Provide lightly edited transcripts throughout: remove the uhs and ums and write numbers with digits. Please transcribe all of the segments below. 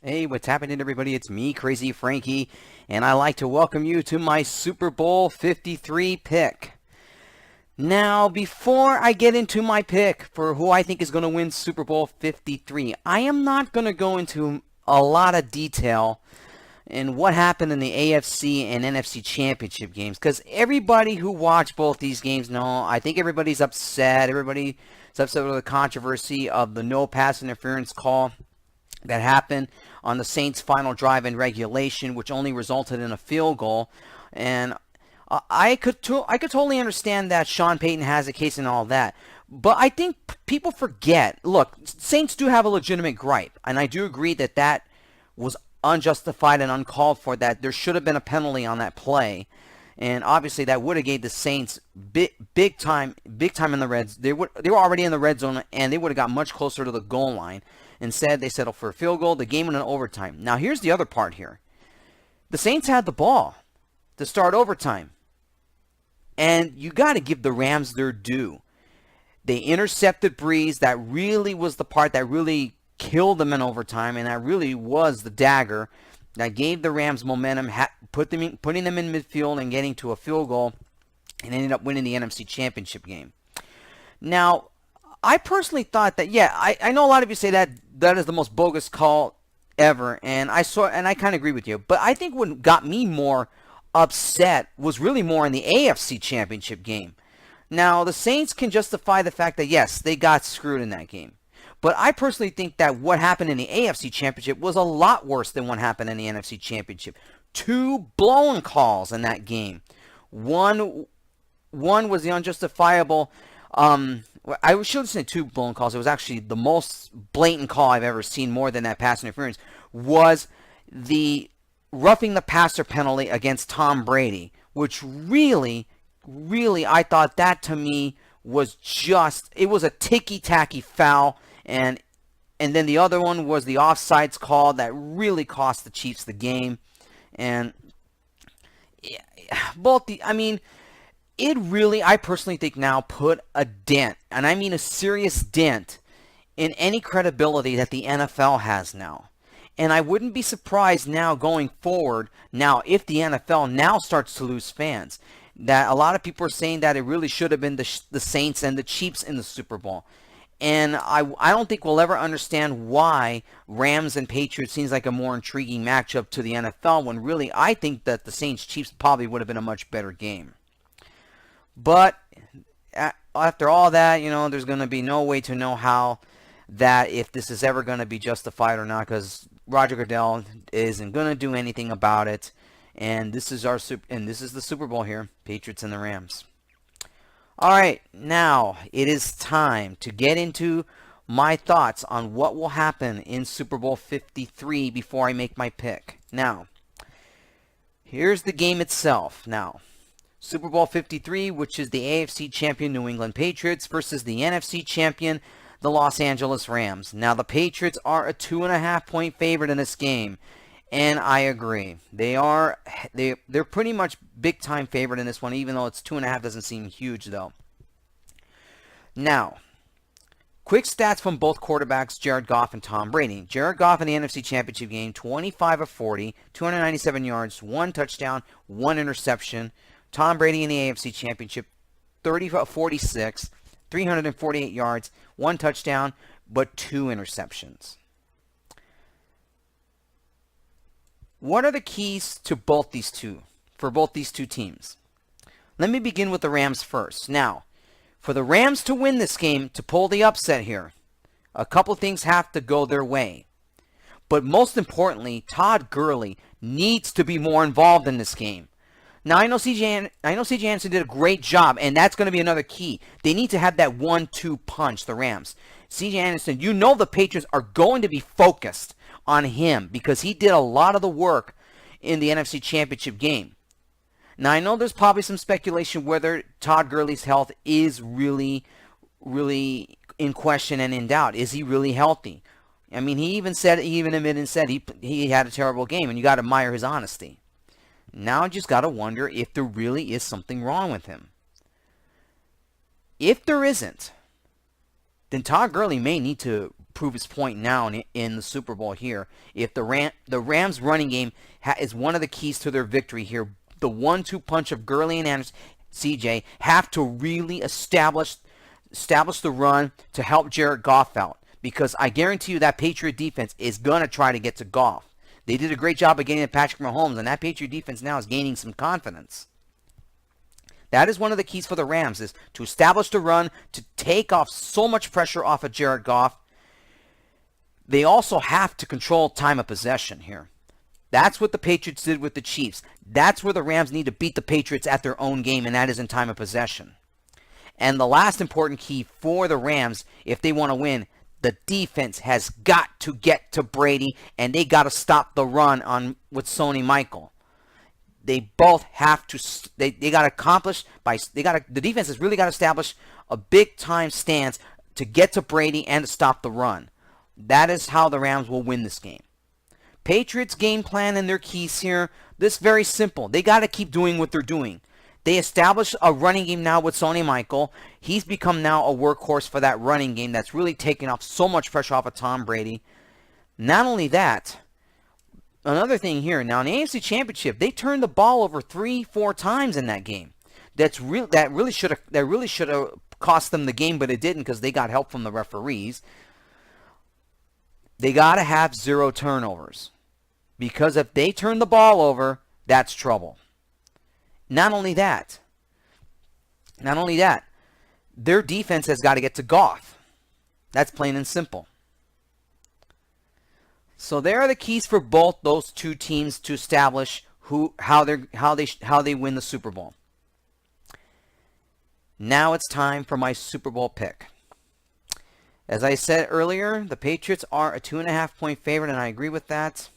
Hey, what's happening, everybody? It's me, Crazyfrankie, and I'd like to welcome you to my Super Bowl 53 pick. Now, before I get into my pick for who I think is going to win Super Bowl 53, I am not going to go into a lot of detail in what happened in the AFC and NFC championship games, because everybody who watched both these games know, I think everybody's upset. Everybody's upset with the controversy of the no pass interference call that happened on the Saints' final drive in regulation, which only resulted in a field goal. And I could totally understand that Sean Payton has a case and all that. But I think people forget. Look, Saints do have a legitimate gripe, and I do agree that that was unjustified and uncalled for. That there should have been a penalty on that play, and obviously that would have gave the Saints big time in the reds. They were already in the red zone, and they would have got much closer to the goal line. Instead, they settled for a field goal. The game went in overtime. Now, here's the other part here. The Saints had the ball to start overtime. And you got to give the Rams their due. They intercepted Breeze. That really was the part that really killed them in overtime. And that really was the dagger that gave the Rams momentum, putting them in midfield and getting to a field goal, and ended up winning the NFC Championship game. Now, I personally thought that, I know a lot of you say that is the most bogus call ever, and I kind of agree with you. But I think what got me more upset was really more in the AFC Championship game. Now, the Saints can justify the fact that, yes, they got screwed in that game. But I personally think that what happened in the AFC Championship was a lot worse than what happened in the NFC Championship. 2 blown calls in that game. One was the unjustifiable... I should have said 2 blown calls. It was actually the most blatant call I've ever seen, more than that pass interference, was the roughing the passer penalty against Tom Brady, which really, I thought that to me was it was a ticky-tacky foul, and then the other one was the offsides call that really cost the Chiefs the game, and it really, I personally think now, put a dent, and I mean a serious dent, in any credibility that the NFL has now. And I wouldn't be surprised now going forward, now if the NFL now starts to lose fans, that a lot of people are saying that it really should have been the Saints and the Chiefs in the Super Bowl. And I don't think we'll ever understand why Rams and Patriots seems like a more intriguing matchup to the NFL, when really I think that the Saints-Chiefs probably would have been a much better game. But after all that, there's going to be no way to know how that, if this is ever going to be justified or not, because Roger Goodell isn't going to do anything about it. And this is the Super Bowl here, Patriots and the Rams. All right, now it is time to get into my thoughts on what will happen in Super Bowl 53 before I make my pick. Now, here's the game itself. Now, Super Bowl 53, which is the AFC champion New England Patriots versus the NFC champion, the Los Angeles Rams. Now, the Patriots are a 2.5-point favorite in this game, and I agree. They're pretty much big-time favorite in this one, even though it's 2.5 doesn't seem huge, though. Now, quick stats from both quarterbacks, Jared Goff and Tom Brady. Jared Goff in the NFC Championship game, 25 of 40, 297 yards, 1 touchdown, 1 interception. Tom Brady in the AFC Championship, 30 of 46, 348 yards, 1 touchdown, but 2 interceptions. What are the keys to for both these two teams? Let me begin with the Rams first. Now, for the Rams to win this game, to pull the upset here, a couple things have to go their way. But most importantly, Todd Gurley needs to be more involved in this game. Now, I know C.J. Anderson did a great job, and that's going to be another key. They need to have that 1-2 punch, the Rams. C.J. Anderson, the Patriots are going to be focused on him because he did a lot of the work in the NFC Championship game. Now, I know there's probably some speculation whether Todd Gurley's health is really in question and in doubt. Is he really healthy? I mean, he even admitted and said he had a terrible game, and you got to admire his honesty. Now I just got to wonder if there really is something wrong with him. If there isn't, then Todd Gurley may need to prove his point now in the Super Bowl here. If the Rams running game is one of the keys to their victory here, the 1-2 punch of Gurley and Anderson, CJ, have to really establish the run to help Jared Goff out. Because I guarantee you that Patriot defense is going to try to get to Goff. They did a great job of getting to Patrick Mahomes, and that Patriot defense now is gaining some confidence. That is one of the keys for the Rams, is to establish the run, to take off so much pressure off of Jared Goff. They also have to control time of possession here. That's what the Patriots did with the Chiefs. That's where the Rams need to beat the Patriots at their own game, and that is in time of possession. And the last important key for the Rams, if they want to win, the defense has got to get to Brady, and they got to stop the run with Sony Michael. They both have to. They got to accomplish the defense has really got to establish a big time stance to get to Brady and to stop the run. That is how the Rams will win this game. Patriots game plan and their keys here. This is very simple. They got to keep doing what they're doing. They established a running game now with Sony Michael. He's become now a workhorse for that running game that's really taken off so much pressure off of Tom Brady. Not only that, another thing here. Now in the AFC Championship, they turned the ball over 3-4 times in that game. That really should have cost them the game, but it didn't because they got help from the referees. They got to have 0 turnovers, because if they turn the ball over, that's trouble. Not only that, their defense has got to get to Goff. That's plain and simple. So there are the keys for both those two teams to establish how they win the Super Bowl. Now it's time for my Super Bowl pick. As I said earlier, the Patriots are a 2.5-point favorite, and I agree with that.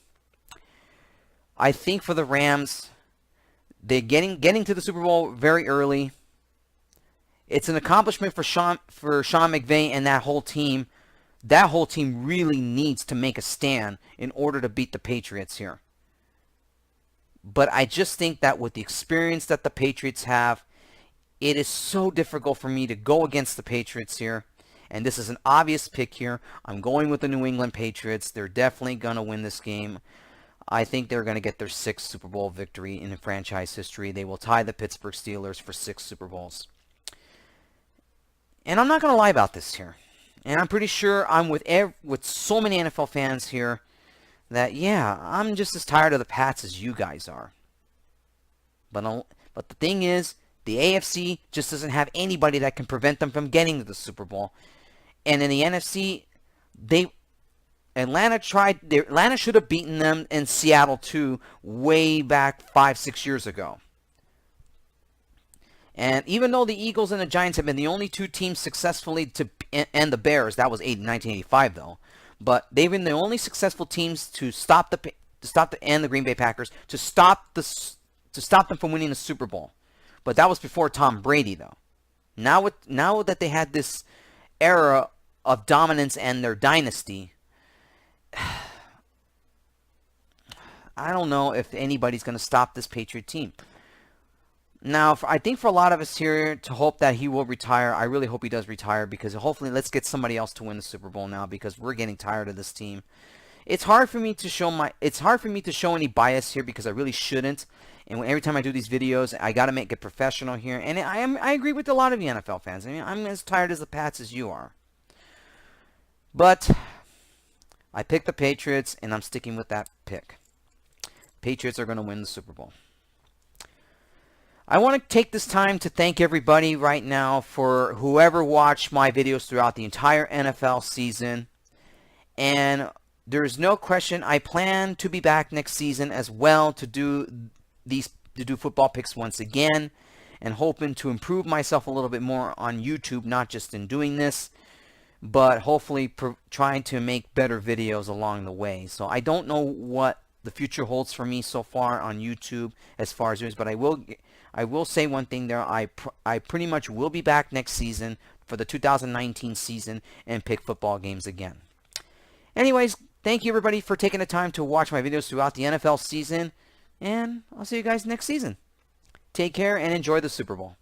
I think for the Rams, they're getting to the Super Bowl very early. It's an accomplishment for Sean McVay and that whole team. That whole team really needs to make a stand in order to beat the Patriots here. But I just think that with the experience that the Patriots have, it is so difficult for me to go against the Patriots here. And this is an obvious pick here. I'm going with the New England Patriots. They're definitely going to win this game. I think they're going to get their 6th Super Bowl victory in franchise history. They will tie the Pittsburgh Steelers for 6 Super Bowls. And I'm not going to lie about this here. And I'm pretty sure I'm with so many NFL fans here that, yeah, I'm just as tired of the Pats as you guys are. But the thing is, the AFC just doesn't have anybody that can prevent them from getting to the Super Bowl. And in the NFC, Atlanta should have beaten them in Seattle too way back 5-6 years ago. And even though the Eagles and the Giants have been the only two teams successfully and the Bears, that was 1985 though, but they've been the only successful teams to stop the Green Bay Packers to stop them from winning the Super Bowl. But that was before Tom Brady though. Now that they had this era of dominance and their dynasty, I don't know if anybody's going to stop this Patriot team. Now, I think for a lot of us here to hope that he will retire, I really hope he does retire, because hopefully let's get somebody else to win the Super Bowl now, because we're getting tired of this team. It's hard for me to show any bias here, because I really shouldn't. And every time I do these videos, I got to make it professional here. And I agree with a lot of the NFL fans. I mean, I'm as tired as the Pats as you are. But I picked the Patriots, and I'm sticking with that pick. Patriots are going to win the Super Bowl. I want to take this time to thank everybody right now for whoever watched my videos throughout the entire NFL season. And there's no question I plan to be back next season as well to do football picks once again, and hoping to improve myself a little bit more on YouTube, not just in doing this, but hopefully trying to make better videos along the way. So I don't know what the future holds for me so far on YouTube as far as news, but I will say one thing there. I pretty much will be back next season for the 2019 season and pick football games again. Anyways, thank you everybody for taking the time to watch my videos throughout the NFL season, and I'll see you guys next season. Take care and enjoy the Super Bowl.